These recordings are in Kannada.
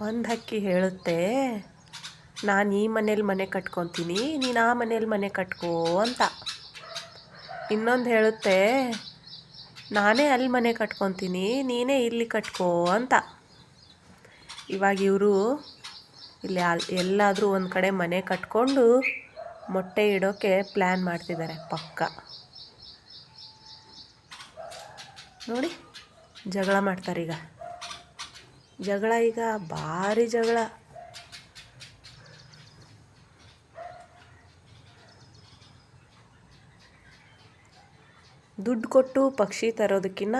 ಒಂದು ಹಕ್ಕಿ ಹೇಳುತ್ತೆ, ನಾನು ಈ ಮನೇಲಿ ಮನೆ ಕಟ್ಕೊತೀನಿ, ನೀನು ಆ ಮನೇಲಿ ಮನೆ ಕಟ್ಕೋ ಅಂತ. ಇನ್ನೊಂದು ಹೇಳುತ್ತೆ, ನಾನೇ ಅಲ್ಲಿ ಮನೆ ಕಟ್ಕೊತೀನಿ, ನೀನೇ ಇಲ್ಲಿ ಕಟ್ಕೋ ಅಂತ. ಇವಾಗ ಇವರು ಇಲ್ಲಿ ಎಲ್ಲಾದರೂ ಒಂದು ಕಡೆ ಮನೆ ಕಟ್ಕೊಂಡು ಮೊಟ್ಟೆ ಇಡೋಕ್ಕೆ ಪ್ಲ್ಯಾನ್ ಮಾಡ್ತಿದ್ದಾರೆ ಪಕ್ಕ. ನೋಡಿ, ಜಗಳ ಮಾಡ್ತಾರೀಗ. ಈಗ ಭಾರಿ ಜಗಳ. ದುಡ್ಡು ಕೊಟ್ಟು ಪಕ್ಷಿ ತರೋದಕ್ಕಿಂತ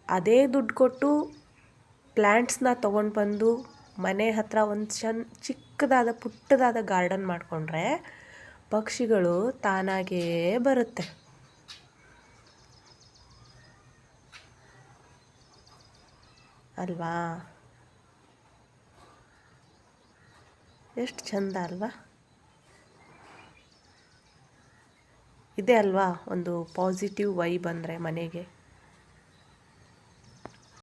ಅದೇ ದುಡ್ಡು ಕೊಟ್ಟು ಪ್ಲ್ಯಾಂಟ್ಸ್ನ ತೊಗೊಂಡು ಬಂದು ಮನೆ ಹತ್ರ ಒಂದು ಚಿಕ್ಕದಾದ ಪುಟ್ಟದಾದ ಗಾರ್ಡನ್ ಮಾಡಿಕೊಂಡ್ರೆ ಪಕ್ಷಿಗಳು ತಾನಾಗೇ ಬರುತ್ತೆ ಅಲ್ವಾ? ಎಷ್ಟು ಚಂದ ಅಲ್ವಾ? ಇದೆ ಅಲ್ವಾ ಒಂದು ಪಾಸಿಟಿವ್ ವೈಬ್ ಅಂದರೆ ಮನೆಗೆ.